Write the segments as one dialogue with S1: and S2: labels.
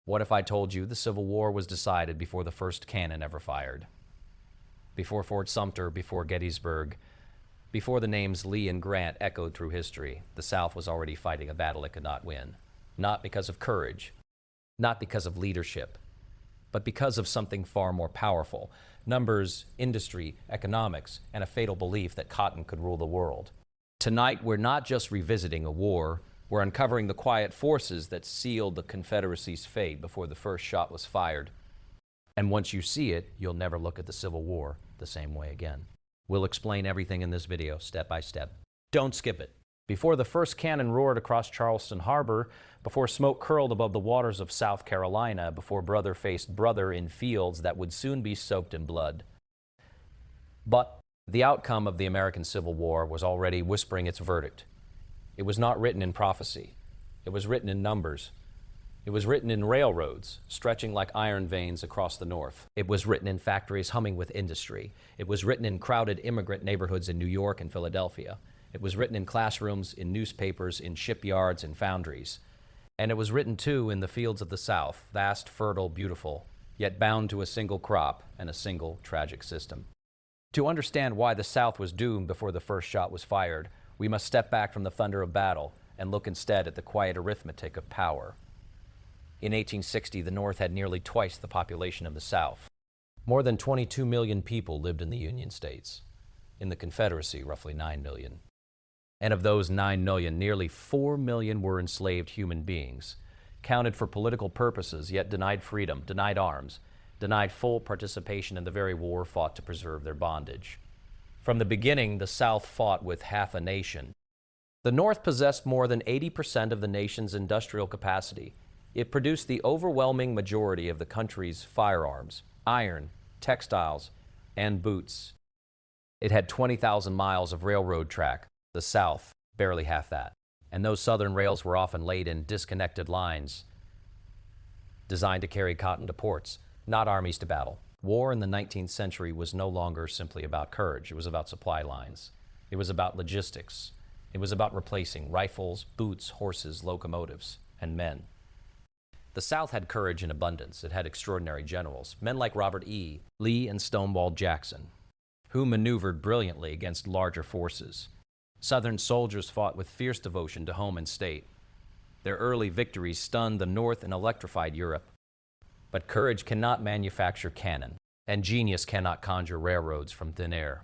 S1: What if I told you the Civil War was decided before the first cannon ever fired? Before Fort Sumter, before Gettysburg, before the names Lee and Grant echoed through history, the South was already fighting a battle it could not win. Not because of courage, not because of leadership, but because of something far more powerful: numbers, industry, economics, and a fatal belief that cotton could rule the world. Tonight, we're not just revisiting a war, we're uncovering the quiet forces that sealed the Confederacy's fate before the first shot was fired. And once you see it, you'll never look at the Civil War the same way again. We'll explain everything in this video, step by step. Don't skip it. Before the first cannon roared across Charleston Harbor, before smoke curled above the waters of South Carolina, before brother faced brother in fields that would soon be soaked in blood. But the outcome of the American Civil War was already whispering its verdict. It was not written in prophecy. It was written in numbers. It was written in railroads, stretching like iron veins across the North. It was written in factories humming with industry. It was written in crowded immigrant neighborhoods in New York and Philadelphia. It was written in classrooms, in newspapers, in shipyards, and foundries. And it was written, too, in the fields of the South, vast, fertile, beautiful, yet bound to a single crop and a single tragic system. To understand why the South was doomed before the first shot was fired, we must step back from the thunder of battle and look instead at the quiet arithmetic of power. In 1860, the North had nearly twice the population of the South. More than 22 million people lived in the Union States. In the Confederacy, roughly 9 million. And of those 9 million, nearly 4 million were enslaved human beings, counted for political purposes, yet denied freedom, denied arms, denied full participation in the very war fought to preserve their bondage. From the beginning, the South fought with half a nation. The North possessed more than 80% of the nation's industrial capacity. It produced the overwhelming majority of the country's firearms, iron, textiles, and boots. It had 20,000 miles of railroad track. The South, barely half that. And those southern rails were often laid in disconnected lines designed to carry cotton to ports, not armies to battle. War in the 19th century was no longer simply about courage. It was about supply lines. It was about logistics. It was about replacing rifles, boots, horses, locomotives, and men. The South had courage in abundance. It had extraordinary generals, men like Robert E. Lee and Stonewall Jackson, who maneuvered brilliantly against larger forces. Southern soldiers fought with fierce devotion to home and state. Their early victories stunned the North and electrified Europe. But courage cannot manufacture cannon, and genius cannot conjure railroads from thin air.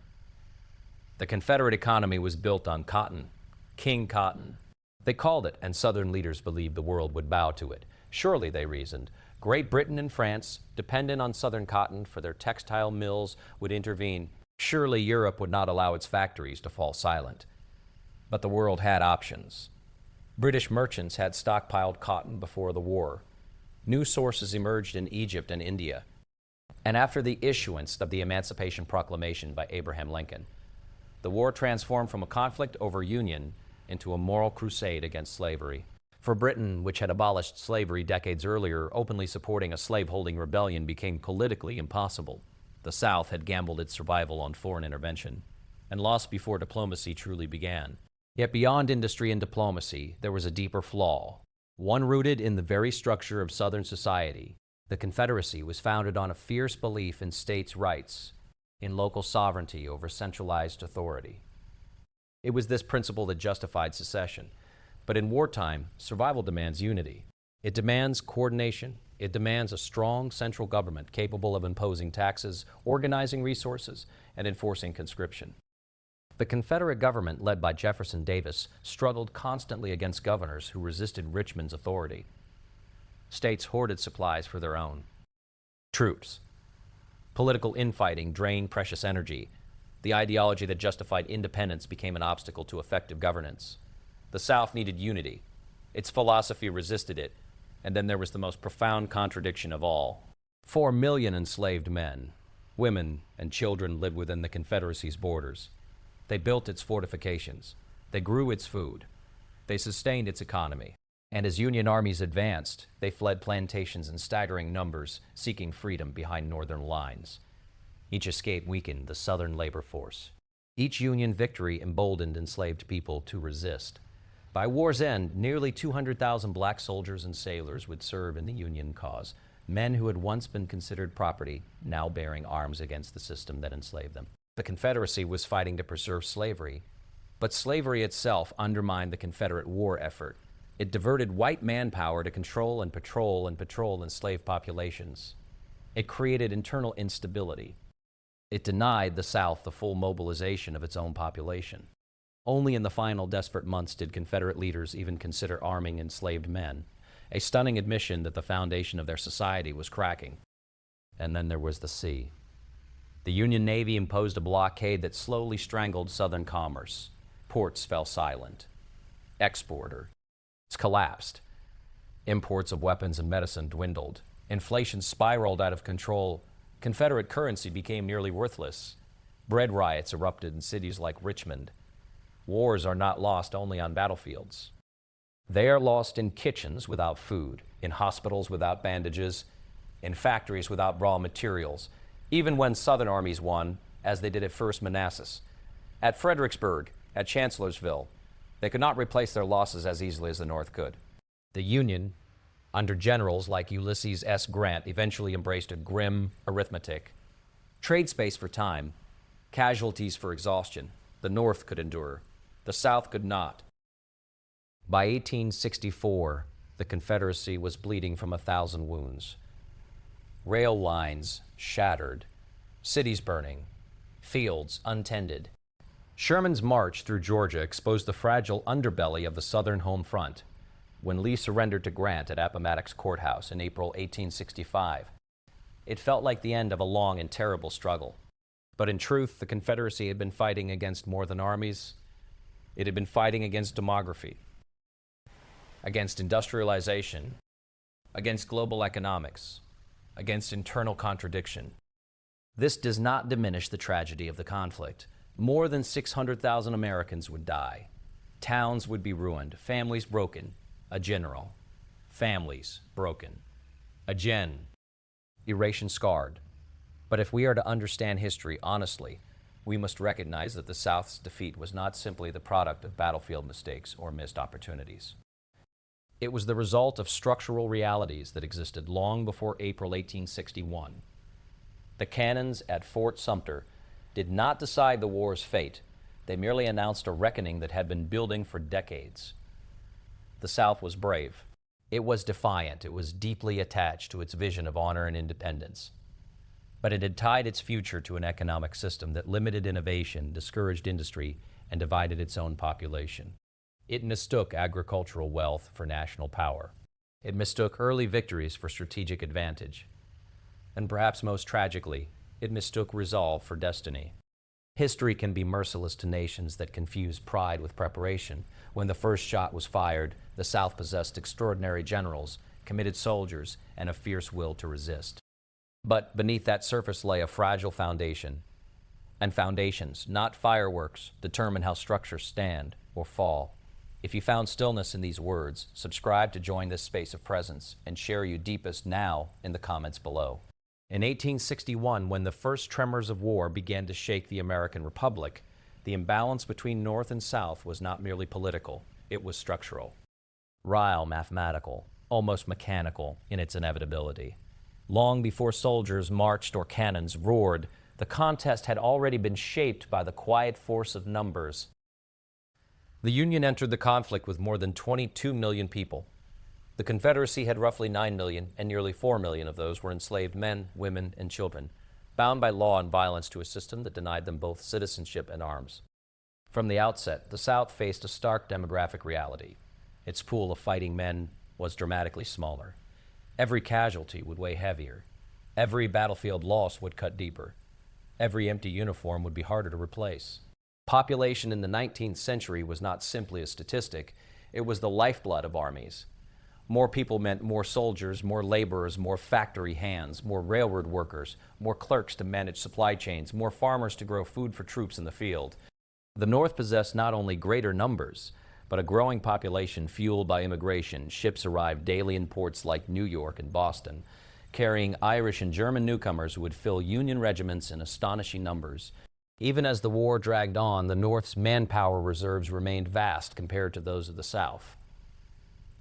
S1: The Confederate economy was built on cotton, King Cotton. They called it, and Southern leaders believed the world would bow to it. Surely, they reasoned, Great Britain and France, dependent on Southern cotton for their textile mills, would intervene. Surely Europe would not allow its factories to fall silent. But the world had options. British merchants had stockpiled cotton before the war. New sources emerged in Egypt and India. And after the issuance of the Emancipation Proclamation by Abraham Lincoln, the war transformed from a conflict over union into a moral crusade against slavery. For Britain, which had abolished slavery decades earlier, openly supporting a slaveholding rebellion became politically impossible. The South had gambled its survival on foreign intervention and lost before diplomacy truly began. Yet beyond industry and diplomacy, there was a deeper flaw, one rooted in the very structure of Southern society. The Confederacy was founded on a fierce belief in states' rights, in local sovereignty over centralized authority. It was this principle that justified secession. But in wartime, survival demands unity. It demands coordination. It demands a strong central government capable of imposing taxes, organizing resources, and enforcing conscription. The Confederate government, led by Jefferson Davis, struggled constantly against governors who resisted Richmond's authority. States hoarded supplies for their own. Troops. Political infighting drained precious energy. The ideology that justified independence became an obstacle to effective governance. The South needed unity. Its philosophy resisted it. And then there was the most profound contradiction of all. 4 million enslaved men, women, and children lived within the Confederacy's borders. They built its fortifications. They grew its food. They sustained its economy. And as Union armies advanced, they fled plantations in staggering numbers, seeking freedom behind Northern lines. Each escape weakened the Southern labor force. Each Union victory emboldened enslaved people to resist. By war's end, nearly 200,000 black soldiers and sailors would serve in the Union cause, men who had once been considered property, now bearing arms against the system that enslaved them. The Confederacy was fighting to preserve slavery, but slavery itself undermined the Confederate war effort. It diverted white manpower to control and patrol enslaved populations. It created internal instability. It denied the South the full mobilization of its own population. Only in the final desperate months did Confederate leaders even consider arming enslaved men, a stunning admission that the foundation of their society was cracking. And then there was the sea. The Union Navy imposed a blockade that slowly strangled Southern commerce. Ports fell silent. Exports collapsed. Imports of weapons and medicine dwindled. Inflation spiraled out of control. Confederate currency became nearly worthless. Bread riots erupted in cities like Richmond. Wars are not lost only on battlefields. They are lost in kitchens without food, in hospitals without bandages, in factories without raw materials, even when Southern armies won, as they did at First Manassas. At Fredericksburg, at Chancellorsville, they could not replace their losses as easily as the North could. The Union, under generals like Ulysses S. Grant, eventually embraced a grim arithmetic. Trade space for time, casualties for exhaustion. The North could endure. The South could not. By 1864, the Confederacy was bleeding from 1,000 wounds. Rail lines shattered, cities burning, fields untended. Sherman's march through Georgia exposed the fragile underbelly of the Southern home front when Lee surrendered to Grant at Appomattox Courthouse in April 1865. It felt like the end of a long and terrible struggle. But in truth, the Confederacy had been fighting against more than armies. It had been fighting against demography, against industrialization, against global economics, against internal contradiction. This does not diminish the tragedy of the conflict. More than 600,000 Americans would die. Towns would be ruined, families broken. A general. Families broken. A gen. Erasure scarred. But if we are to understand history honestly, we must recognize that the South's defeat was not simply the product of battlefield mistakes or missed opportunities. It was the result of structural realities that existed long before April 1861. The cannons at Fort Sumter did not decide the war's fate. They merely announced a reckoning that had been building for decades. The South was brave. It was defiant. It was deeply attached to its vision of honor and independence. But it had tied its future to an economic system that limited innovation, discouraged industry, and divided its own population. It mistook agricultural wealth for national power. It mistook early victories for strategic advantage. And perhaps most tragically, it mistook resolve for destiny. History can be merciless to nations that confuse pride with preparation. When the first shot was fired, the South possessed extraordinary generals, committed soldiers, and a fierce will to resist. But beneath that surface lay a fragile foundation. And foundations, not fireworks, determine how structures stand or fall. If you found stillness in these words, subscribe to join this space of presence and share your deepest now in the comments below. In 1861, when the first tremors of war began to shake the American Republic, the imbalance between North and South was not merely political, it was structural. Real mathematical, almost mechanical in its inevitability. Long before soldiers marched or cannons roared, the contest had already been shaped by the quiet force of numbers. The Union entered the conflict with more than 22 million people. The Confederacy had roughly 9 million, and nearly 4 million of those were enslaved men, women, and children, bound by law and violence to a system that denied them both citizenship and arms. From the outset, the South faced a stark demographic reality. Its pool of fighting men was dramatically smaller. Every casualty would weigh heavier. Every battlefield loss would cut deeper. Every empty uniform would be harder to replace. Population in the 19th century was not simply a statistic, it was the lifeblood of armies. More people meant more soldiers, more laborers, more factory hands, more railroad workers, more clerks to manage supply chains, more farmers to grow food for troops in the field. The North possessed not only greater numbers, but a growing population fueled by immigration. Ships arrived daily in ports like New York and Boston, carrying Irish and German newcomers who would fill Union regiments in astonishing numbers. Even as the war dragged on, the North's manpower reserves remained vast compared to those of the South.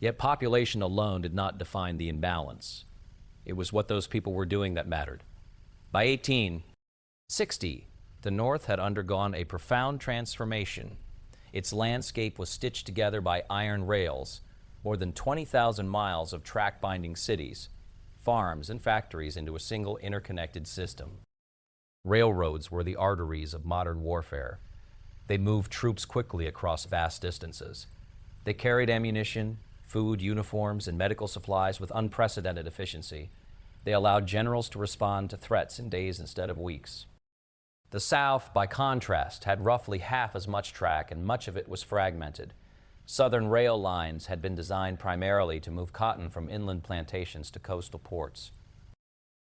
S1: Yet population alone did not define the imbalance. It was what those people were doing that mattered. By 1860, the North had undergone a profound transformation. Its landscape was stitched together by iron rails, more than 20,000 miles of track-binding cities, farms, and factories into a single interconnected system. Railroads were the arteries of modern warfare. They moved troops quickly across vast distances. They carried ammunition, food, uniforms, and medical supplies with unprecedented efficiency. They allowed generals to respond to threats in days instead of weeks. The South, by contrast, had roughly half as much track, and much of it was fragmented. Southern rail lines had been designed primarily to move cotton from inland plantations to coastal ports.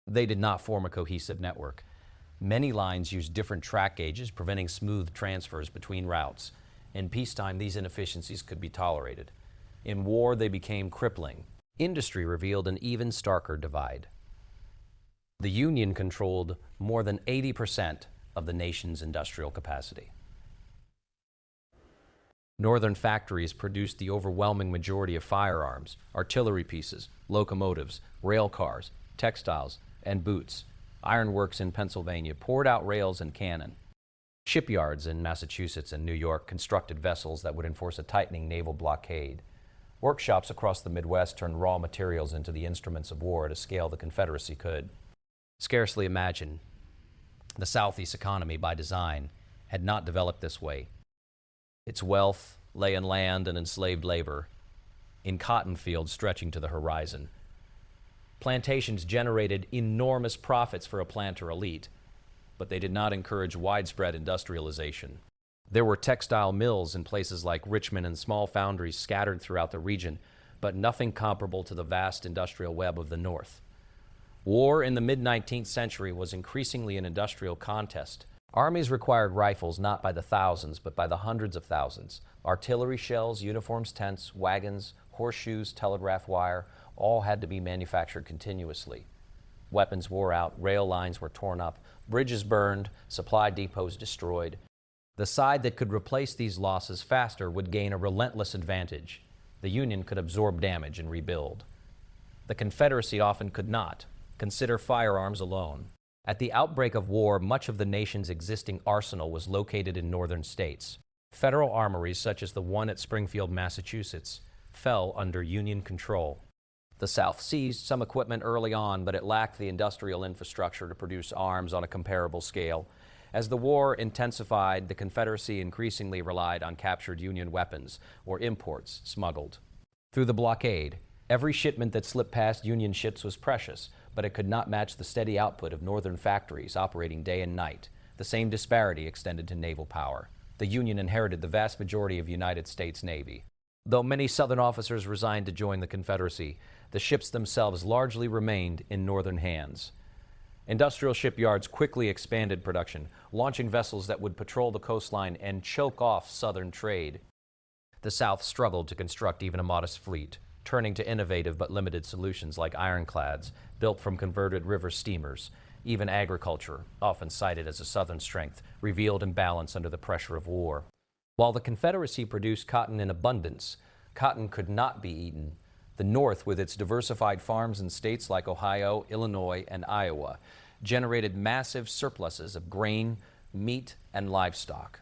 S1: They did not form a cohesive network. Many lines used different track gauges, preventing smooth transfers between routes. In peacetime, these inefficiencies could be tolerated. In war, they became crippling. Industry revealed an even starker divide. The Union controlled more than 80% of the nation's industrial capacity. Northern factories produced the overwhelming majority of firearms, artillery pieces, locomotives, rail cars, textiles, and boots. Ironworks in Pennsylvania poured out rails and cannon. Shipyards in Massachusetts and New York constructed vessels that would enforce a tightening naval blockade. Workshops across the Midwest turned raw materials into the instruments of war at a scale the Confederacy could scarcely imagine. The Southeast economy, by design, had not developed this way. Its wealth lay in land and enslaved labor, in cotton fields stretching to the horizon. Plantations generated enormous profits for a planter elite, but they did not encourage widespread industrialization. There were textile mills in places like Richmond and small foundries scattered throughout the region, but nothing comparable to the vast industrial web of the North. War in the mid-19th century was increasingly an industrial contest. Armies required rifles not by the thousands, but by the hundreds of thousands. Artillery shells, uniforms, tents, wagons, horseshoes, telegraph wire, all had to be manufactured continuously. Weapons wore out, rail lines were torn up, bridges burned, supply depots destroyed. The side that could replace these losses faster would gain a relentless advantage. The Union could absorb damage and rebuild. The Confederacy often could not. Consider firearms alone. At the outbreak of war, much of the nation's existing arsenal was located in northern states. Federal armories, such as the one at Springfield, Massachusetts, fell under Union control. The South seized some equipment early on, but it lacked the industrial infrastructure to produce arms on a comparable scale. As the war intensified, the Confederacy increasingly relied on captured Union weapons or imports smuggled. Through the blockade, every shipment that slipped past Union ships was precious, but it could not match the steady output of northern factories operating day and night. The same disparity extended to naval power. The Union inherited the vast majority of the United States Navy. Though many Southern officers resigned to join the Confederacy, the ships themselves largely remained in Northern hands. Industrial shipyards quickly expanded production, launching vessels that would patrol the coastline and choke off Southern trade. The South struggled to construct even a modest fleet, turning to innovative but limited solutions like ironclads built from converted river steamers. Even agriculture, often cited as a Southern strength, revealed imbalance under the pressure of war. While the Confederacy produced cotton in abundance, cotton could not be eaten. The North, with its diversified farms in states like Ohio, Illinois, and Iowa, generated massive surpluses of grain, meat, and livestock.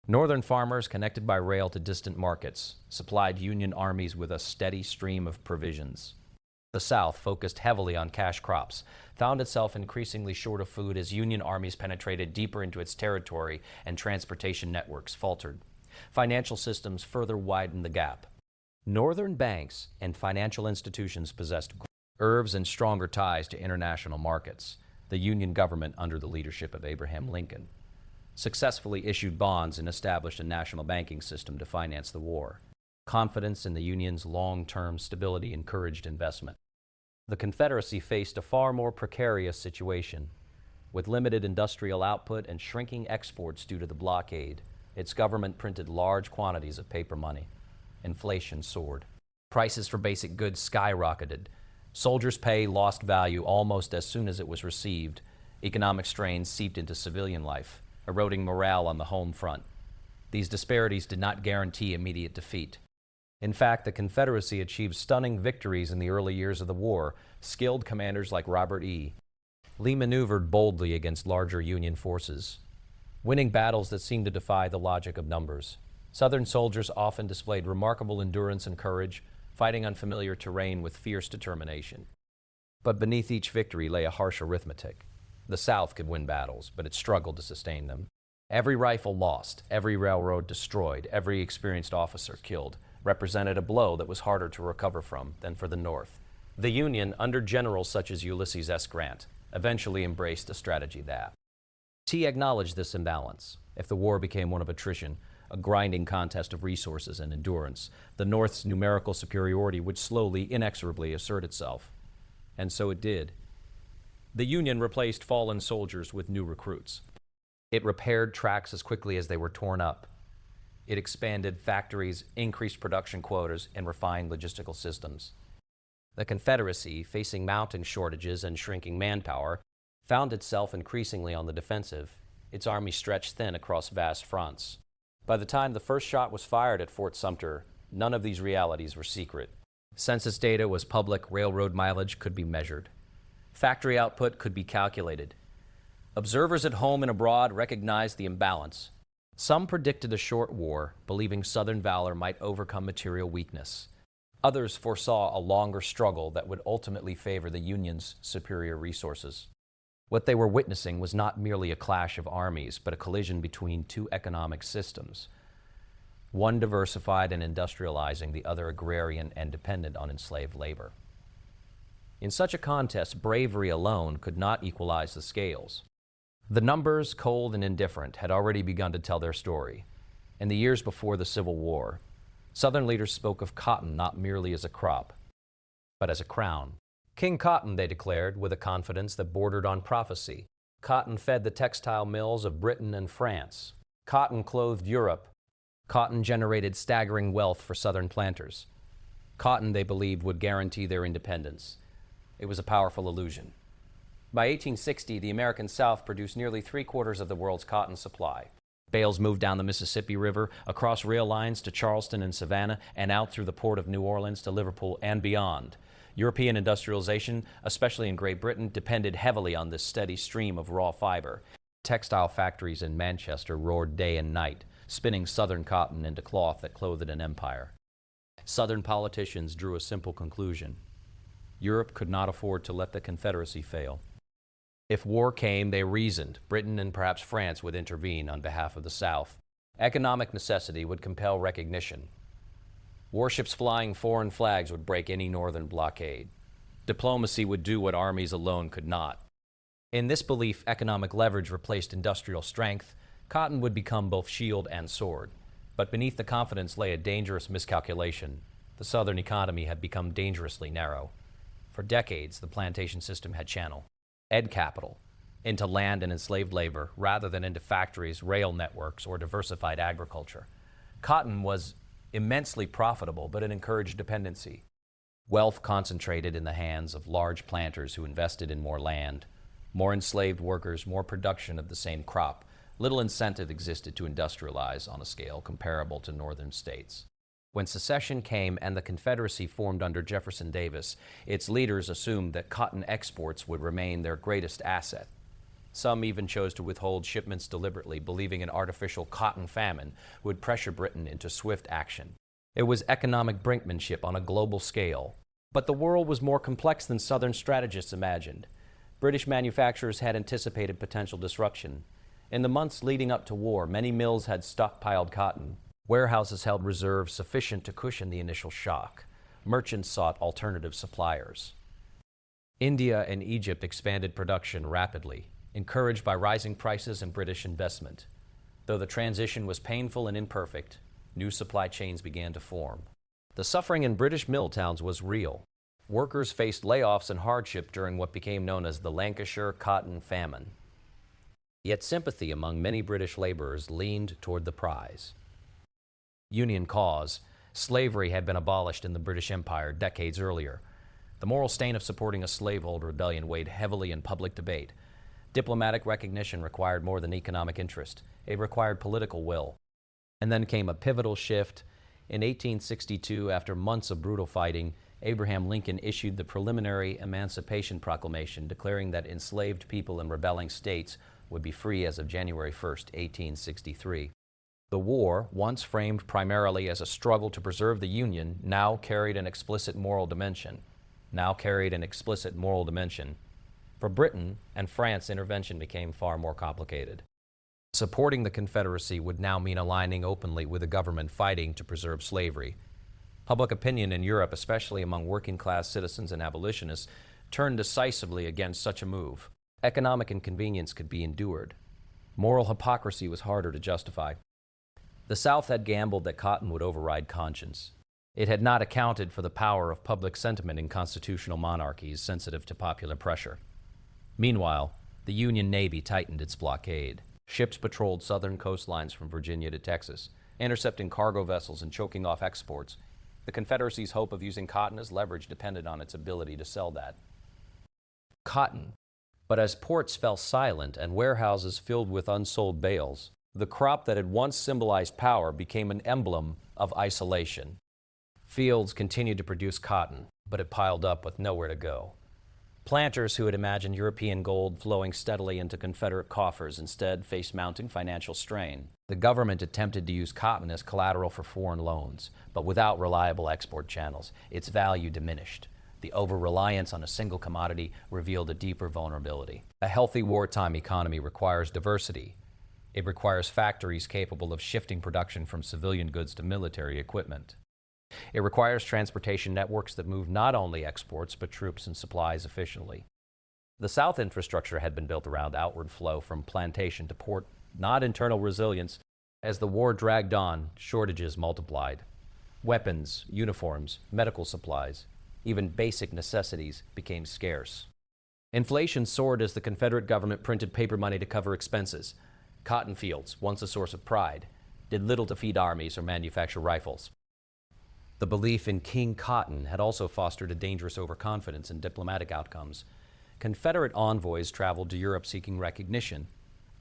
S1: Northern farmers, connected by rail to distant markets, supplied Union armies with a steady stream of provisions. The South, focused heavily on cash crops, found itself increasingly short of food as Union armies penetrated deeper into its territory and transportation networks faltered. Financial systems further widened the gap. Northern banks and financial institutions possessed reserves and stronger ties to international markets. The Union government, under the leadership of Abraham Lincoln, successfully issued bonds and established a national banking system to finance the war. Confidence in the Union's long-term stability encouraged investment. The Confederacy faced a far more precarious situation. With limited industrial output and shrinking exports due to the blockade, its government printed large quantities of paper money. Inflation soared. Prices for basic goods skyrocketed. Soldiers' pay lost value almost as soon as it was received. Economic strain seeped into civilian life. eroding morale on the home front. These disparities did not guarantee immediate defeat. In fact, the Confederacy achieved stunning victories in the early years of the war. Skilled commanders like Robert E. Lee maneuvered boldly against larger Union forces, winning battles that seemed to defy the logic of numbers. Southern soldiers often displayed remarkable endurance and courage, fighting unfamiliar terrain with fierce determination. But beneath each victory lay a harsh arithmetic. The South could win battles, but it struggled to sustain them. Every rifle lost, every railroad destroyed, every experienced officer killed, represented a blow that was harder to recover from than for the North. The Union, under generals such as Ulysses S. Grant, eventually embraced a strategy that T acknowledged this imbalance. If the war became one of attrition, a grinding contest of resources and endurance, the North's numerical superiority would slowly, inexorably assert itself. And so it did. The Union replaced fallen soldiers with new recruits. It repaired tracks as quickly as they were torn up. It expanded factories, increased production quotas, and refined logistical systems. The Confederacy, facing mounting shortages and shrinking manpower, found itself increasingly on the defensive. Its army stretched thin across vast fronts. By the time the first shot was fired at Fort Sumter, none of these realities were secret. Census data was public, railroad mileage could be measured. Factory output could be calculated. Observers at home and abroad recognized the imbalance. Some predicted a short war, believing Southern valor might overcome material weakness. Others foresaw a longer struggle that would ultimately favor the Union's superior resources. What they were witnessing was not merely a clash of armies, but a collision between two economic systems. One diversified and industrializing, the other agrarian and dependent on enslaved labor. In such a contest, bravery alone could not equalize the scales. The numbers, cold and indifferent, had already begun to tell their story. In the years before the Civil War, Southern leaders spoke of cotton not merely as a crop, but as a crown. King Cotton, they declared, with a confidence that bordered on prophecy. Cotton fed the textile mills of Britain and France. Cotton clothed Europe. Cotton generated staggering wealth for Southern planters. Cotton, they believed, would guarantee their independence. It was a powerful illusion. By 1860, the American South produced nearly 3/4 of the world's cotton supply. Bales moved down the Mississippi River, across rail lines to Charleston and Savannah, and out through the port of New Orleans to Liverpool and beyond. European industrialization, especially in Great Britain, depended heavily on this steady stream of raw fiber. Textile factories in Manchester roared day and night, spinning Southern cotton into cloth that clothed an empire. Southern politicians drew a simple conclusion. Europe could not afford to let the Confederacy fail. If war came, they reasoned, Britain and perhaps France would intervene on behalf of the South. Economic necessity would compel recognition. Warships flying foreign flags would break any northern blockade. Diplomacy would do what armies alone could not. In this belief, economic leverage replaced industrial strength. Cotton would become both shield and sword. But beneath the confidence lay a dangerous miscalculation. The Southern economy had become dangerously narrow. For decades, the plantation system had channeled capital into land and enslaved labor rather than into factories, rail networks, or diversified agriculture. Cotton was immensely profitable, but it encouraged dependency. Wealth concentrated in the hands of large planters who invested in more land, more enslaved workers, more production of the same crop. Little incentive existed to industrialize on a scale comparable to northern states. When secession came and the Confederacy formed under Jefferson Davis, its leaders assumed that cotton exports would remain their greatest asset. Some even chose to withhold shipments deliberately, believing an artificial cotton famine would pressure Britain into swift action. It was economic brinkmanship on a global scale. But the world was more complex than Southern strategists imagined. British manufacturers had anticipated potential disruption. In the months leading up to war, many mills had stockpiled cotton. Warehouses held reserves sufficient to cushion the initial shock. Merchants sought alternative suppliers. India and Egypt expanded production rapidly, encouraged by rising prices and British investment. Though the transition was painful and imperfect, new supply chains began to form. The suffering in British mill towns was real. Workers faced layoffs and hardship during what became known as the Lancashire Cotton Famine. Yet sympathy among many British laborers leaned toward the prize. Union cause. Slavery had been abolished in the British Empire decades earlier. The moral stain of supporting a slavehold rebellion weighed heavily in public debate. Diplomatic recognition required more than economic interest. It required political will. And then came a pivotal shift. In 1862, after months of brutal fighting, Abraham Lincoln issued the preliminary Emancipation Proclamation, declaring that enslaved people in rebelling states would be free as of January 1st, 1863. The war, once framed primarily as a struggle to preserve the Union, now carried an explicit moral dimension. For Britain and France, intervention became far more complicated. Supporting the Confederacy would now mean aligning openly with a government fighting to preserve slavery. Public opinion in Europe, especially among working-class citizens and abolitionists, turned decisively against such a move. Economic inconvenience could be endured. Moral hypocrisy was harder to justify. The South had gambled that cotton would override conscience. It had not accounted for the power of public sentiment in constitutional monarchies sensitive to popular pressure. Meanwhile, the Union Navy tightened its blockade. Ships patrolled southern coastlines from Virginia to Texas, intercepting cargo vessels and choking off exports. The Confederacy's hope of using cotton as leverage depended on its ability to sell that. Cotton. But as ports fell silent and warehouses filled with unsold bales, the crop that had once symbolized power became an emblem of isolation. Fields continued to produce cotton, but it piled up with nowhere to go. Planters who had imagined European gold flowing steadily into Confederate coffers instead faced mounting financial strain. The government attempted to use cotton as collateral for foreign loans, but without reliable export channels, its value diminished. The over-reliance on a single commodity revealed a deeper vulnerability. A healthy wartime economy requires diversity. It requires factories capable of shifting production from civilian goods to military equipment. It requires transportation networks that move not only exports but troops and supplies efficiently. The South infrastructure had been built around outward flow from plantation to port, not internal resilience. As the war dragged on, shortages multiplied. Weapons, uniforms, medical supplies, even basic necessities became scarce. Inflation soared as the Confederate government printed paper money to cover expenses. Cotton fields, once a source of pride, did little to feed armies or manufacture rifles. The belief in King Cotton had also fostered a dangerous overconfidence in diplomatic outcomes. Confederate envoys traveled to Europe seeking recognition,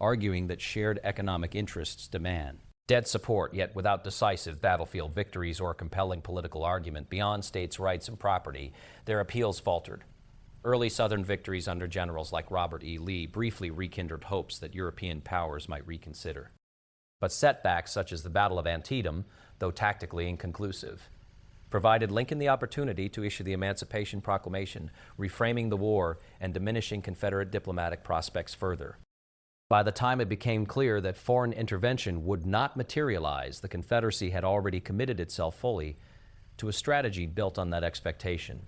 S1: arguing that shared economic interests demand dead support, yet without decisive battlefield victories or a compelling political argument beyond states' rights and property, their appeals faltered. Early Southern victories under generals like Robert E. Lee briefly rekindled hopes that European powers might reconsider. But setbacks such as the Battle of Antietam, though tactically inconclusive, provided Lincoln the opportunity to issue the Emancipation Proclamation, reframing the war and diminishing Confederate diplomatic prospects further. By the time it became clear that foreign intervention would not materialize, the Confederacy had already committed itself fully to a strategy built on that expectation.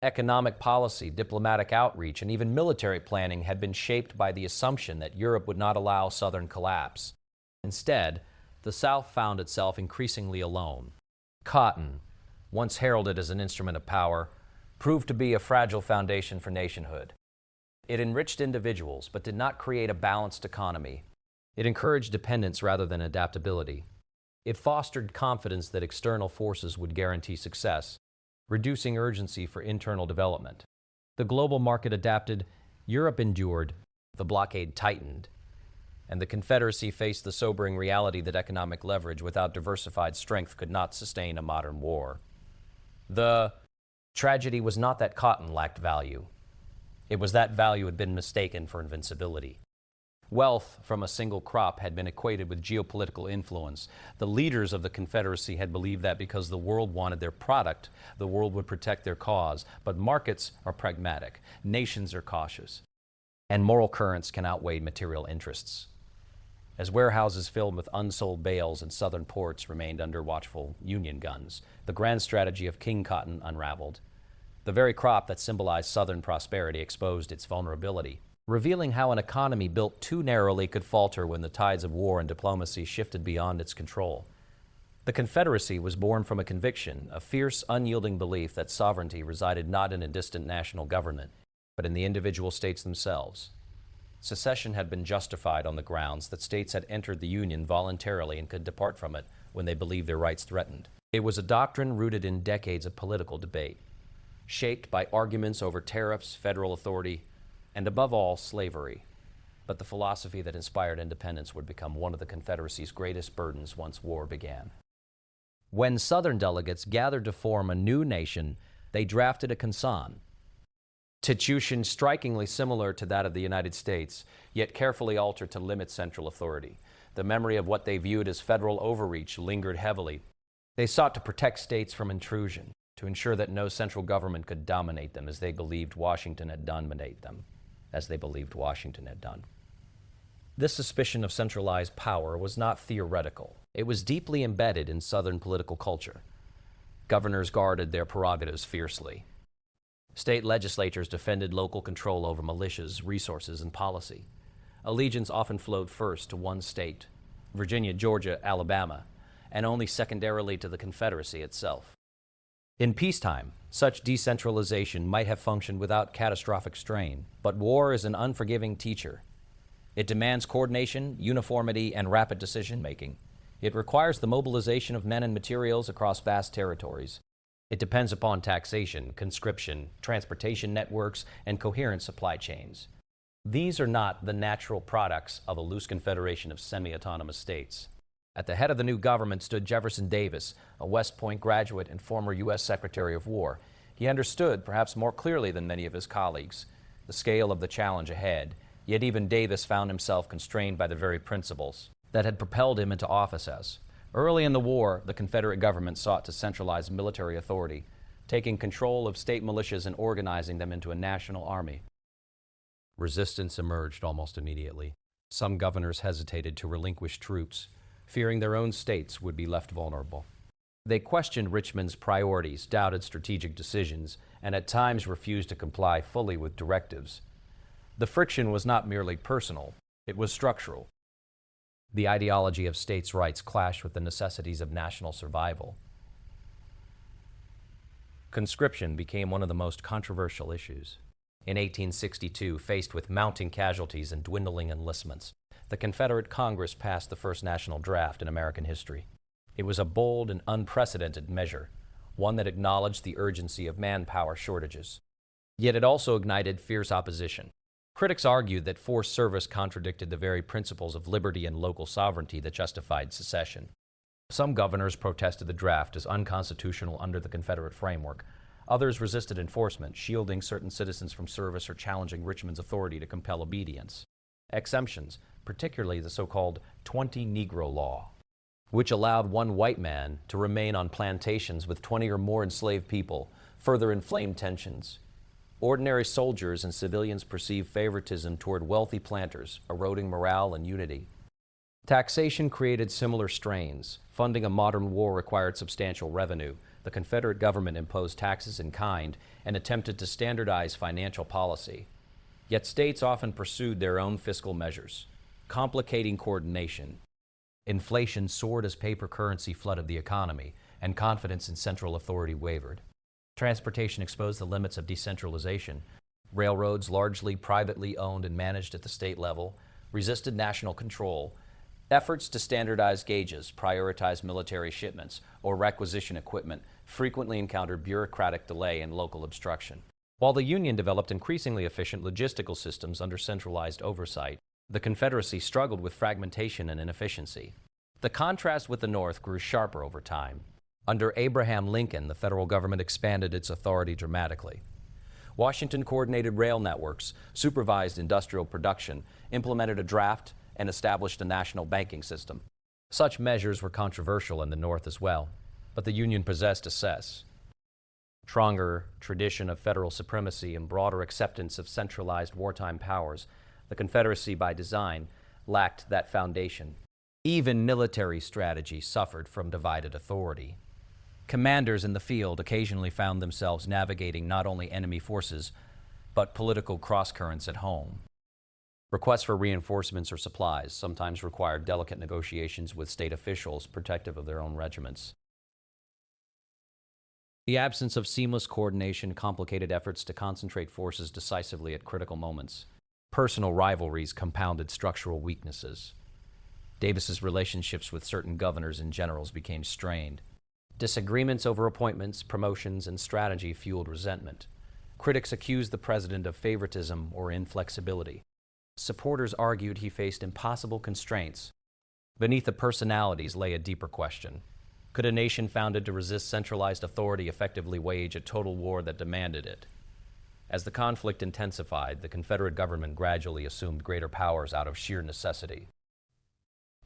S1: Economic policy, diplomatic outreach, and even military planning had been shaped by the assumption that Europe would not allow Southern collapse. Instead, the South found itself increasingly alone. Cotton, once heralded as an instrument of power, proved to be a fragile foundation for nationhood. It enriched individuals, but did not create a balanced economy. It encouraged dependence rather than adaptability. It fostered confidence that external forces would guarantee success, reducing urgency for internal development. The global market adapted, Europe endured, the blockade tightened, and the Confederacy faced the sobering reality that economic leverage without diversified strength could not sustain a modern war. The tragedy was not that cotton lacked value. It was that value had been mistaken for invincibility. Wealth from a single crop had been equated with geopolitical influence. The leaders of the Confederacy had believed that because the world wanted their product, the world would protect their cause. But markets are pragmatic, nations are cautious, and moral currents can outweigh material interests. As warehouses filled with unsold bales in southern ports remained under watchful Union guns, the grand strategy of King Cotton unraveled. The very crop that symbolized Southern prosperity exposed its vulnerability, revealing how an economy built too narrowly could falter when the tides of war and diplomacy shifted beyond its control. The Confederacy was born from a conviction, a fierce, unyielding belief that sovereignty resided not in a distant national government, but in the individual states themselves. Secession had been justified on the grounds that states had entered the Union voluntarily and could depart from it when they believed their rights threatened. It was a doctrine rooted in decades of political debate, shaped by arguments over tariffs, federal authority, and above all, slavery. But the philosophy that inspired independence would become one of the Confederacy's greatest burdens once war began. When Southern delegates gathered to form a new nation, they drafted a constitution strikingly similar to that of the United States, yet carefully altered to limit central authority. The memory of what they viewed as federal overreach lingered heavily. They sought to protect states from intrusion, to ensure that no central government could dominate them as they believed Washington had done. This suspicion of centralized power was not theoretical. It was deeply embedded in Southern political culture. Governors guarded their prerogatives fiercely. State legislatures defended local control over militias, resources, and policy. Allegiance often flowed first to one state, Virginia, Georgia, Alabama, and only secondarily to the Confederacy itself. In peacetime, such decentralization might have functioned without catastrophic strain, but war is an unforgiving teacher. It demands coordination, uniformity, and rapid decision-making. It requires the mobilization of men and materials across vast territories. It depends upon taxation, conscription, transportation networks, and coherent supply chains. These are not the natural products of a loose confederation of semi-autonomous states. At the head of the new government stood Jefferson Davis, a West Point graduate and former U.S. Secretary of War. He understood, perhaps more clearly than many of his colleagues, the scale of the challenge ahead. Yet even Davis found himself constrained by the very principles that had propelled him into office as. Early in the war, the Confederate government sought to centralize military authority, taking control of state militias and organizing them into a national army. Resistance emerged almost immediately. Some governors hesitated to relinquish troops, fearing their own states would be left vulnerable. They questioned Richmond's priorities, doubted strategic decisions, and at times refused to comply fully with directives. The friction was not merely personal, it was structural. The ideology of states' rights clashed with the necessities of national survival. Conscription became one of the most controversial issues. In 1862, faced with mounting casualties and dwindling enlistments, the Confederate Congress passed the first national draft in American history. It was a bold and unprecedented measure, one that acknowledged the urgency of manpower shortages. Yet it also ignited fierce opposition. Critics argued that forced service contradicted the very principles of liberty and local sovereignty that justified secession. Some governors protested the draft as unconstitutional under the Confederate framework. Others resisted enforcement, shielding certain citizens from service or challenging Richmond's authority to compel obedience. Exemptions, particularly the so-called 20 Negro Law, which allowed one white man to remain on plantations with 20 or more enslaved people, further inflamed tensions. Ordinary soldiers and civilians perceived favoritism toward wealthy planters, eroding morale and unity. Taxation created similar strains. Funding a modern war required substantial revenue. The Confederate government imposed taxes in kind and attempted to standardize financial policy. Yet states often pursued their own fiscal measures, complicating coordination. Inflation soared as paper currency flooded the economy, and confidence in central authority wavered. Transportation exposed the limits of decentralization. Railroads, largely privately owned and managed at the state level, resisted national control. Efforts to standardize gauges, prioritize military shipments, or requisition equipment frequently encountered bureaucratic delay and local obstruction. While the Union developed increasingly efficient logistical systems under centralized oversight, the Confederacy struggled with fragmentation and inefficiency. The contrast with the North grew sharper over time. Under Abraham Lincoln, the federal government expanded its authority dramatically. Washington coordinated rail networks, supervised industrial production, implemented a draft, and established a national banking system. Such measures were controversial in the North as well, but the Union possessed a stronger tradition of federal supremacy and broader acceptance of centralized wartime powers. The Confederacy, by design, lacked that foundation. Even military strategy suffered from divided authority. Commanders in the field occasionally found themselves navigating not only enemy forces, but political crosscurrents at home. Requests for reinforcements or supplies sometimes required delicate negotiations with state officials protective of their own regiments. The absence of seamless coordination complicated efforts to concentrate forces decisively at critical moments. Personal rivalries compounded structural weaknesses. Davis's relationships with certain governors and generals became strained. Disagreements over appointments, promotions, and strategy fueled resentment. Critics accused the president of favoritism or inflexibility. Supporters argued he faced impossible constraints. Beneath the personalities lay a deeper question. Could a nation founded to resist centralized authority effectively wage a total war that demanded it? As the conflict intensified, the Confederate government gradually assumed greater powers out of sheer necessity.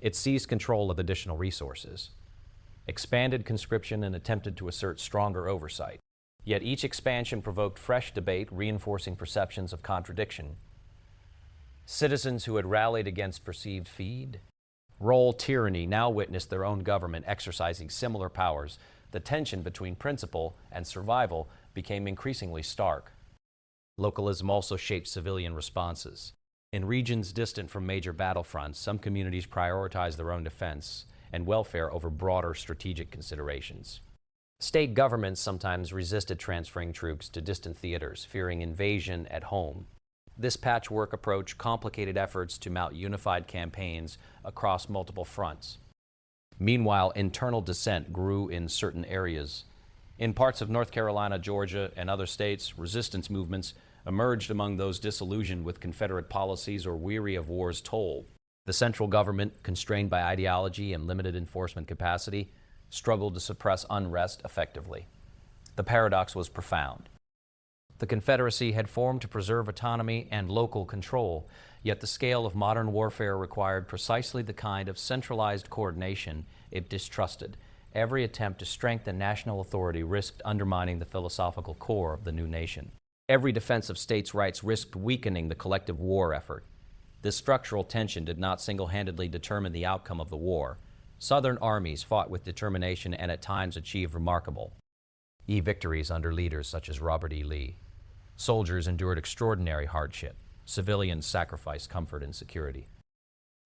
S1: It seized control of additional resources, expanded conscription, and attempted to assert stronger oversight. Yet each expansion provoked fresh debate, reinforcing perceptions of contradiction. Citizens who had rallied against perceived role tyranny now witnessed their own government exercising similar powers. The tension between principle and survival became increasingly stark. Localism also shaped civilian responses. In regions distant from major battlefronts, some communities prioritized their own defense and welfare over broader strategic considerations. State governments sometimes resisted transferring troops to distant theaters, fearing invasion at home. This patchwork approach complicated efforts to mount unified campaigns across multiple fronts. Meanwhile, internal dissent grew in certain areas. In parts of North Carolina, Georgia, and other states, resistance movements emerged among those disillusioned with Confederate policies or weary of war's toll. The central government, constrained by ideology and limited enforcement capacity, struggled to suppress unrest effectively. The paradox was profound. The Confederacy had formed to preserve autonomy and local control, yet the scale of modern warfare required precisely the kind of centralized coordination it distrusted. Every attempt to strengthen national authority risked undermining the philosophical core of the new nation. Every defense of states' rights risked weakening the collective war effort. This structural tension did not single-handedly determine the outcome of the war. Southern armies fought with determination and at times achieved remarkable victories under leaders such as Robert E. Lee. Soldiers endured extraordinary hardship. Civilians sacrificed comfort and security.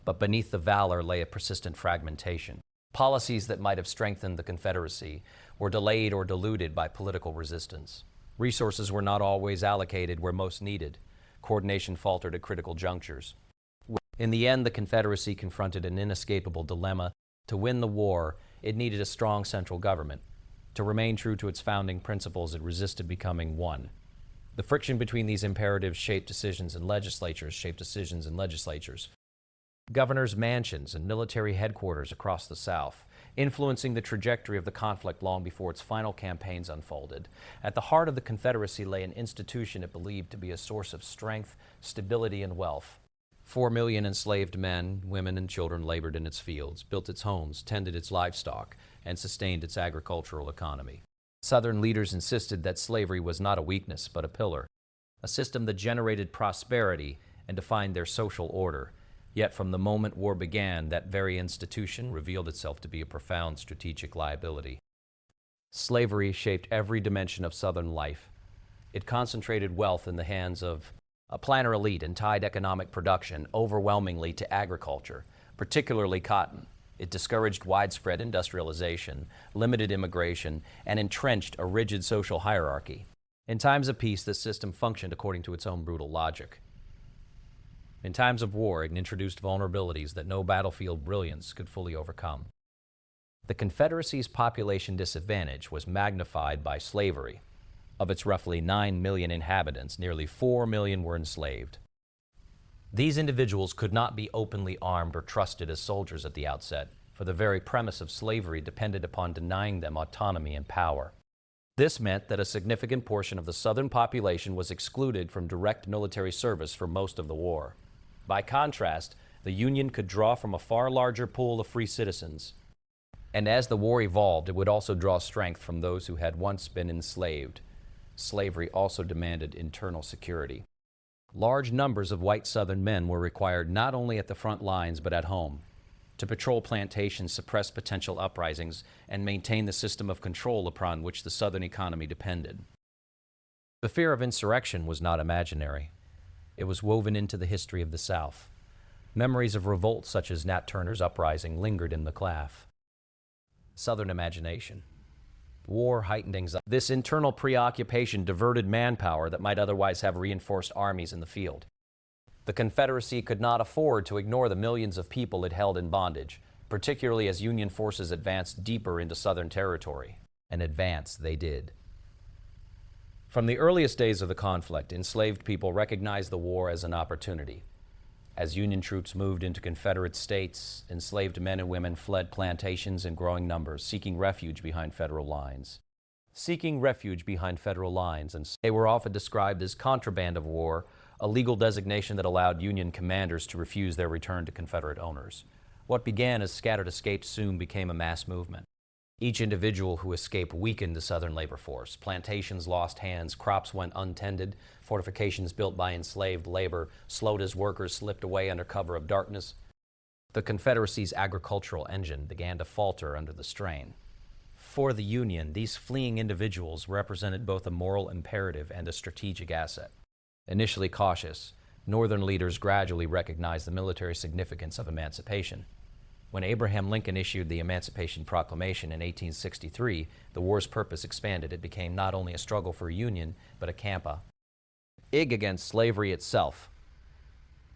S1: But beneath the valor lay a persistent fragmentation. Policies that might have strengthened the Confederacy were delayed or diluted by political resistance. Resources were not always allocated where most needed. Coordination faltered at critical junctures. In the end, the Confederacy confronted an inescapable dilemma. To win the war, it needed a strong central government. To remain true to its founding principles, it resisted becoming one. The friction between these imperatives shaped decisions in legislatures, Governors' mansions and military headquarters across the South, influencing the trajectory of the conflict long before its final campaigns unfolded. At the heart of the Confederacy lay an institution it believed to be a source of strength, stability, and wealth. 4 million enslaved men, women, and children labored in its fields, built its homes, tended its livestock, and sustained its agricultural economy. Southern leaders insisted that slavery was not a weakness, but a pillar, a system that generated prosperity and defined their social order. Yet from the moment war began, that very institution revealed itself to be a profound strategic liability. Slavery shaped every dimension of Southern life. It concentrated wealth in the hands of a planter elite and tied economic production overwhelmingly to agriculture, particularly cotton. It discouraged widespread industrialization, limited immigration, and entrenched a rigid social hierarchy. In times of peace, this system functioned according to its own brutal logic. In times of war, it introduced vulnerabilities that no battlefield brilliance could fully overcome. The Confederacy's population disadvantage was magnified by slavery. Of its roughly 9 million inhabitants, nearly 4 million were enslaved. These individuals could not be openly armed or trusted as soldiers at the outset, for the very premise of slavery depended upon denying them autonomy and power. This meant that a significant portion of the Southern population was excluded from direct military service for most of the war. By contrast, the Union could draw from a far larger pool of free citizens. And as the war evolved, it would also draw strength from those who had once been enslaved. Slavery also demanded internal security. Large numbers of white Southern men were required not only at the front lines but at home, to patrol plantations, suppress potential uprisings, and maintain the system of control upon which the Southern economy depended. The fear of insurrection was not imaginary. It was woven into the history of the South. Memories of revolts such as Nat Turner's uprising lingered in the Claf. Southern imagination. War heightened anxiety. This internal preoccupation diverted manpower that might otherwise have reinforced armies in the field. The Confederacy could not afford to ignore the millions of people it held in bondage, particularly as Union forces advanced deeper into Southern territory. And advance they did. From the earliest days of the conflict, enslaved people recognized the war as an opportunity. As Union troops moved into Confederate states, enslaved men and women fled plantations in growing numbers, seeking refuge behind federal lines. And they were often described as contraband of war, a legal designation that allowed Union commanders to refuse their return to Confederate owners. What began as scattered escapes soon became a mass movement. Each individual who escaped weakened the Southern labor force. Plantations lost hands, crops went untended, fortifications built by enslaved labor slowed as workers slipped away under cover of darkness. The Confederacy's agricultural engine began to falter under the strain. For the Union, these fleeing individuals represented both a moral imperative and a strategic asset. Initially cautious, Northern leaders gradually recognized the military significance of emancipation. When Abraham Lincoln issued the Emancipation Proclamation in 1863, the war's purpose expanded. It became not only a struggle for union, but a campaign against slavery itself.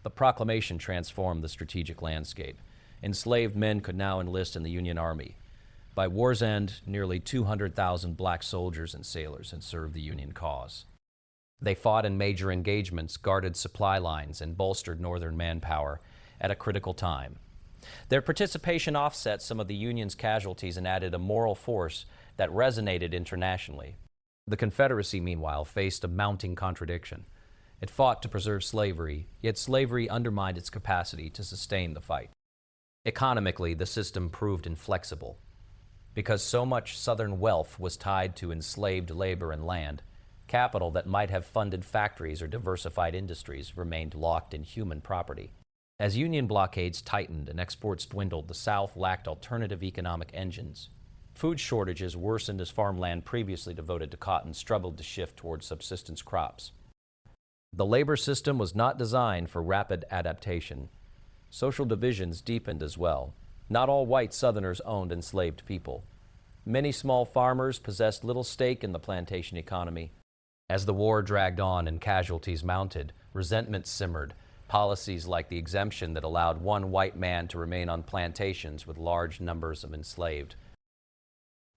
S1: The proclamation transformed the strategic landscape. Enslaved men could now enlist in the Union Army. By war's end, nearly 200,000 black soldiers and sailors had served the Union cause. They fought in major engagements, guarded supply lines, and bolstered Northern manpower at a critical time. Their participation offset some of the Union's casualties and added a moral force that resonated internationally. The Confederacy, meanwhile, faced a mounting contradiction. It fought to preserve slavery, yet slavery undermined its capacity to sustain the fight. Economically, the system proved inflexible. Because so much Southern wealth was tied to enslaved labor and land, capital that might have funded factories or diversified industries remained locked in human property. As Union blockades tightened and exports dwindled, the South lacked alternative economic engines. Food shortages worsened as farmland previously devoted to cotton struggled to shift towards subsistence crops. The labor system was not designed for rapid adaptation. Social divisions deepened as well. Not all white Southerners owned enslaved people. Many small farmers possessed little stake in the plantation economy. As the war dragged on and casualties mounted, resentment simmered. Policies like the exemption that allowed one white man to remain on plantations with large numbers of enslaved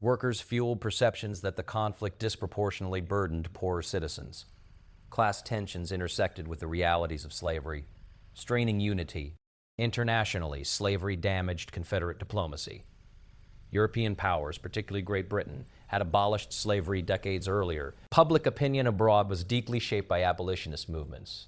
S1: workers fueled perceptions that the conflict disproportionately burdened poorer citizens. Class tensions intersected with the realities of slavery, straining unity. Internationally, slavery damaged Confederate diplomacy. European powers, particularly Great Britain, had abolished slavery decades earlier. Public opinion abroad was deeply shaped by abolitionist movements.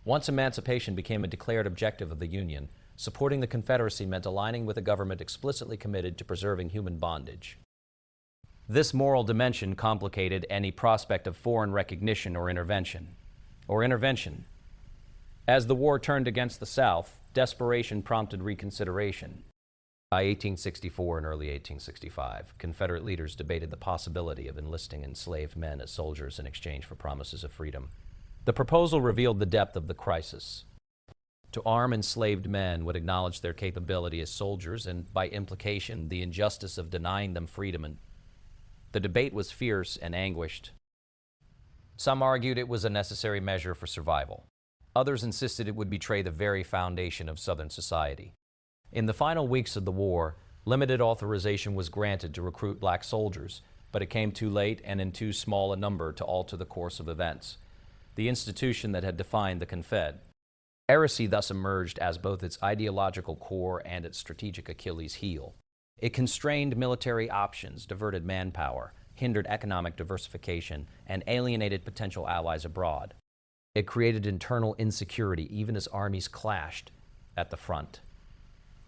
S1: Once emancipation became a declared objective of the Union, supporting the Confederacy meant aligning with a government explicitly committed to preserving human bondage. This moral dimension complicated any prospect of foreign recognition or intervention. As the war turned against the South, desperation prompted reconsideration. By 1864 and early 1865, Confederate leaders debated the possibility of enlisting enslaved men as soldiers in exchange for promises of freedom. The proposal revealed the depth of the crisis. To arm enslaved men would acknowledge their capability as soldiers and, by implication, the injustice of denying them freedom. The debate was fierce and anguished. Some argued it was a necessary measure for survival. Others insisted it would betray the very foundation of Southern society. In the final weeks of the war, limited authorization was granted to recruit black soldiers, but it came too late and in too small a number to alter the course of events. The institution that had defined the Confederacy thus emerged as both its ideological core and its strategic Achilles heel. It constrained military options, diverted manpower, hindered economic diversification, and alienated potential allies abroad. It created internal insecurity even as armies clashed at the front.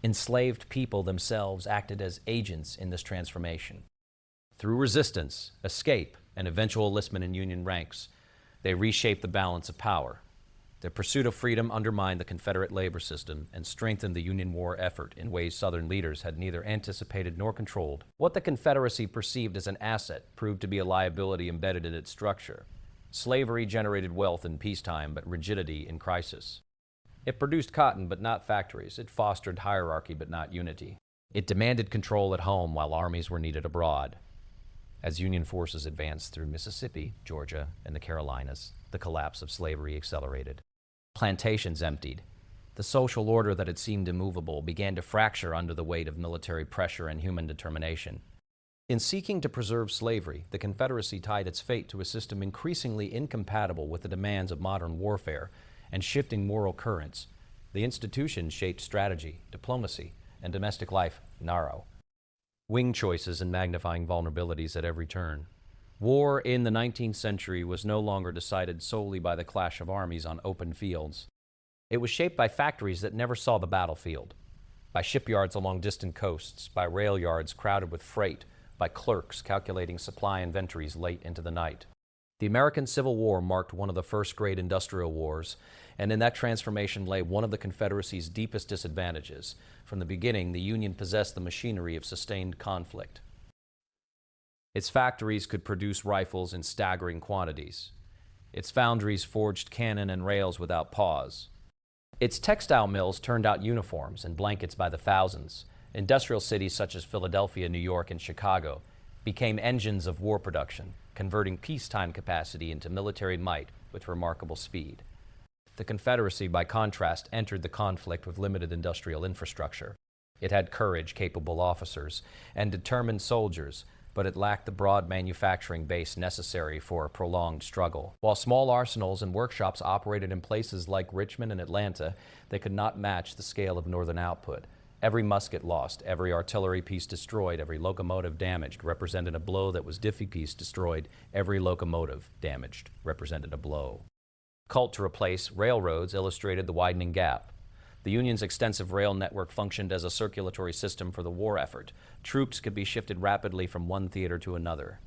S1: Enslaved people themselves acted as agents in this transformation. Through resistance, escape, and eventual enlistment in Union ranks, they reshaped the balance of power. Their pursuit of freedom undermined the Confederate labor system and strengthened the Union war effort in ways Southern leaders had neither anticipated nor controlled. What the Confederacy perceived as an asset proved to be a liability embedded in its structure. Slavery generated wealth in peacetime, but rigidity in crisis. It produced cotton, but not factories. It fostered hierarchy, but not unity. It demanded control at home while armies were needed abroad. As Union forces advanced through Mississippi, Georgia, and the Carolinas, the collapse of slavery accelerated. Plantations emptied. The social order that had seemed immovable began to fracture under the weight of military pressure and human determination. In seeking to preserve slavery, the Confederacy tied its fate to a system increasingly incompatible with the demands of modern warfare and shifting moral currents. The institution shaped strategy, diplomacy, and domestic life narrow. Wing choices and magnifying vulnerabilities at every turn. War in the 19th century was no longer decided solely by the clash of armies on open fields. It was shaped by factories that never saw the battlefield, by shipyards along distant coasts, by rail yards crowded with freight, by clerks calculating supply inventories late into the night. The American Civil War marked one of the first great industrial wars, and in that transformation lay one of the Confederacy's deepest disadvantages. From the beginning, the Union possessed the machinery of sustained conflict. Its factories could produce rifles in staggering quantities. Its foundries forged cannon and rails without pause. Its textile mills turned out uniforms and blankets by the thousands. Industrial cities such as Philadelphia, New York, and Chicago became engines of war production, converting peacetime capacity into military might with remarkable speed. The Confederacy, by contrast, entered the conflict with limited industrial infrastructure. It had courage, capable officers, and determined soldiers, but it lacked the broad manufacturing base necessary for a prolonged struggle. While small arsenals and workshops operated in places like Richmond and Atlanta, they could not match the scale of Northern output. Every musket lost, every artillery piece destroyed, every locomotive damaged represented a blow that was diffy piece destroyed. Every locomotive damaged represented a blow. Cult to replace railroads illustrated the widening gap. The Union's extensive rail network functioned as a circulatory system for the war effort. Troops could be shifted rapidly from one theater to another.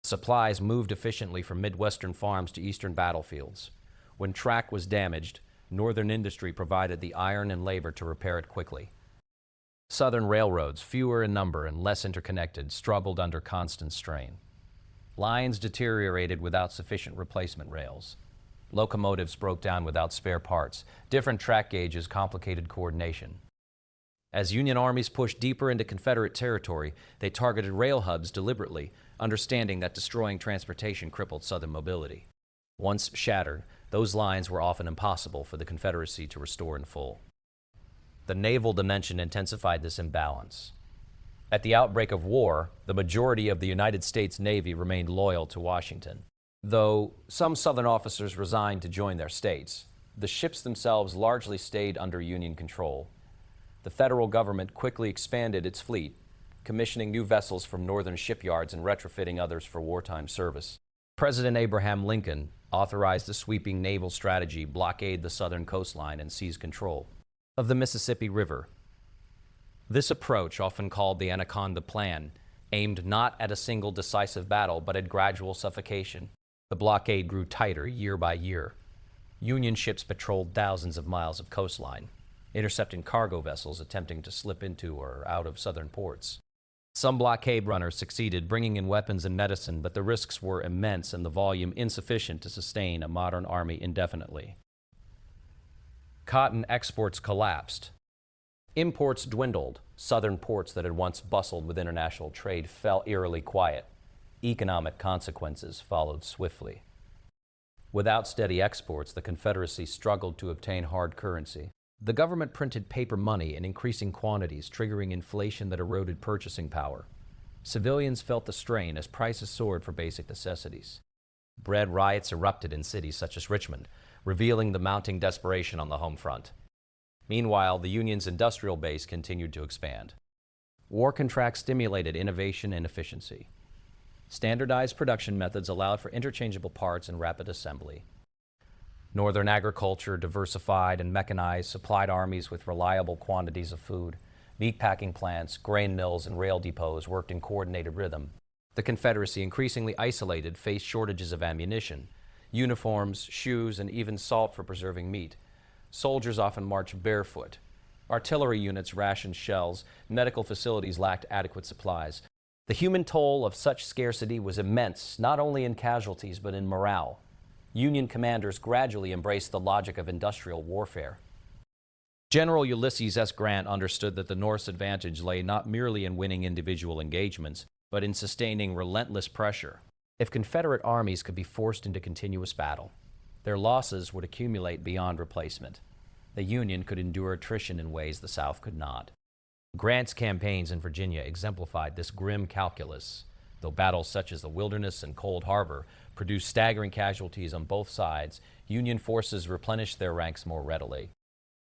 S1: Supplies moved efficiently from Midwestern farms to Eastern battlefields. When track was damaged, Northern industry provided the iron and labor to repair it quickly. Southern railroads, fewer in number and less interconnected, struggled under constant strain. Lines deteriorated without sufficient replacement rails. Locomotives broke down without spare parts. Different track gauges complicated coordination. As Union armies pushed deeper into Confederate territory, they targeted rail hubs deliberately, understanding that destroying transportation crippled Southern mobility. Once shattered, those lines were often impossible for the Confederacy to restore in full. The naval dimension intensified this imbalance. At the outbreak of war, the majority of the United States Navy remained loyal to Washington. Though some Southern officers resigned to join their states, the ships themselves largely stayed under Union control. The federal government quickly expanded its fleet, commissioning new vessels from northern shipyards and retrofitting others for wartime service. President Abraham Lincoln authorized a sweeping naval strategy, blockade the southern coastline, and seize control of the Mississippi River. This approach, often called the Anaconda Plan, aimed not at a single decisive battle, but at gradual suffocation. The blockade grew tighter year by year. Union ships patrolled thousands of miles of coastline, intercepting cargo vessels attempting to slip into or out of southern ports. Some blockade runners succeeded, bringing in weapons and medicine, but the risks were immense and the volume insufficient to sustain a modern army indefinitely. Cotton exports collapsed. Imports dwindled. Southern ports that had once bustled with international trade fell eerily quiet. Economic consequences followed swiftly. Without steady exports, the Confederacy struggled to obtain hard currency. The government printed paper money in increasing quantities, triggering inflation that eroded purchasing power. Civilians felt the strain as prices soared for basic necessities. Bread riots erupted in cities such as Richmond, revealing the mounting desperation on the home front. Meanwhile, the Union's industrial base continued to expand. War contracts stimulated innovation and efficiency. Standardized production methods allowed for interchangeable parts and rapid assembly. Northern agriculture, diversified and mechanized, supplied armies with reliable quantities of food. Meatpacking plants, grain mills, and rail depots worked in coordinated rhythm. The Confederacy, increasingly isolated, faced shortages of ammunition, uniforms, shoes, and even salt for preserving meat. Soldiers often marched barefoot. Artillery units rationed shells. Medical facilities lacked adequate supplies. The human toll of such scarcity was immense, not only in casualties but in morale. Union commanders gradually embraced the logic of industrial warfare. General Ulysses S. Grant understood that the North's advantage lay not merely in winning individual engagements, but in sustaining relentless pressure. If Confederate armies could be forced into continuous battle, their losses would accumulate beyond replacement. The Union could endure attrition in ways the South could not. Grant's campaigns in Virginia exemplified this grim calculus, though battles such as the Wilderness and Cold Harbor produced staggering casualties on both sides. Union forces replenished their ranks more readily.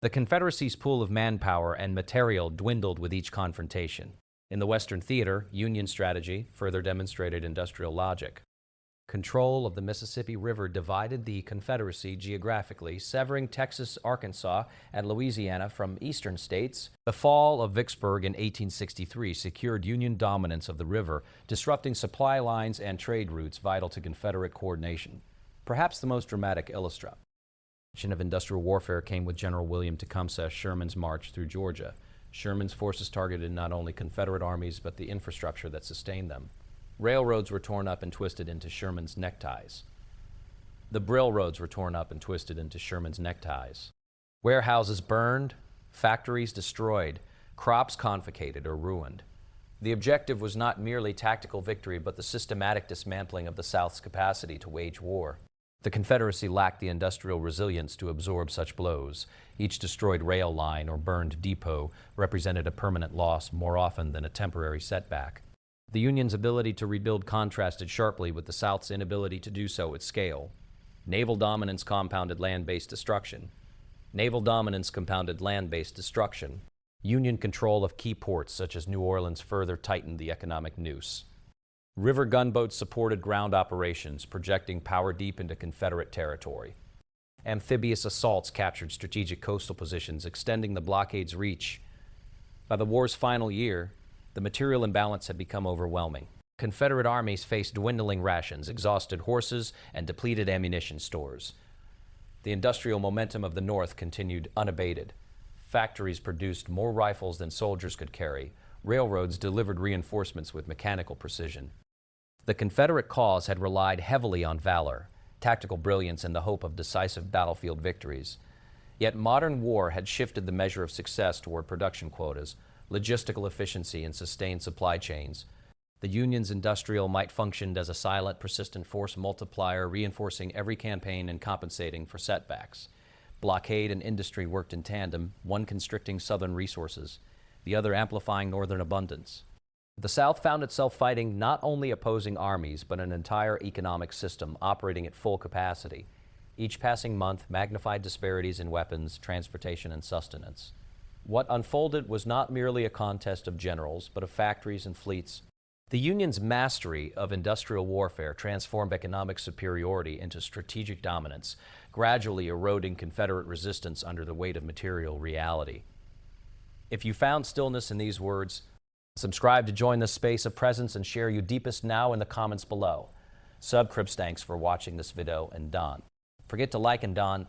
S1: The Confederacy's pool of manpower and material dwindled with each confrontation. In the Western theater, Union strategy further demonstrated industrial logic. Control of the Mississippi River divided the Confederacy geographically, severing Texas, Arkansas, and Louisiana from eastern states. The fall of Vicksburg in 1863 secured Union dominance of the river, disrupting supply lines and trade routes vital to Confederate coordination. Perhaps the most dramatic illustration of industrial warfare came with General William Tecumseh Sherman's march through Georgia. Sherman's forces targeted not only Confederate armies but the infrastructure that sustained them. Railroads were torn up and twisted into Sherman's neckties. The Brill roads were torn up and twisted into Sherman's neckties. Warehouses burned, factories destroyed, crops confiscated or ruined. The objective was not merely tactical victory, but the systematic dismantling of the South's capacity to wage war. The Confederacy lacked the industrial resilience to absorb such blows. Each destroyed rail line or burned depot represented a permanent loss more often than a temporary setback. The Union's ability to rebuild contrasted sharply with the South's inability to do so at scale. Naval dominance compounded land-based destruction. Union control of key ports such as New Orleans further tightened the economic noose. River gunboats supported ground operations, projecting power deep into Confederate territory. Amphibious assaults captured strategic coastal positions, extending the blockade's reach. By the war's final year, the material imbalance had become overwhelming. Confederate armies faced dwindling rations, exhausted horses, and depleted ammunition stores. The industrial momentum of the North continued unabated. Factories produced more rifles than soldiers could carry. Railroads delivered reinforcements with mechanical precision. The Confederate cause had relied heavily on valor, tactical brilliance, and the hope of decisive battlefield victories. Yet modern war had shifted the measure of success toward production quotas, logistical efficiency, and sustained supply chains. The Union's industrial might functioned as a silent, persistent force multiplier, reinforcing every campaign and compensating for setbacks. Blockade and industry worked in tandem, one constricting Southern resources, the other amplifying Northern abundance. The South found itself fighting not only opposing armies, but an entire economic system operating at full capacity. Each passing month magnified disparities in weapons, transportation, and sustenance. What unfolded was not merely a contest of generals, but of factories and fleets. The Union's mastery of industrial warfare transformed economic superiority into strategic dominance, gradually eroding Confederate resistance under the weight of material reality. If you found stillness in these words, subscribe to join this space of presence and share your deepest now in the comments below. Subcribs, thanks for watching this video, and Don. Forget to like and Don.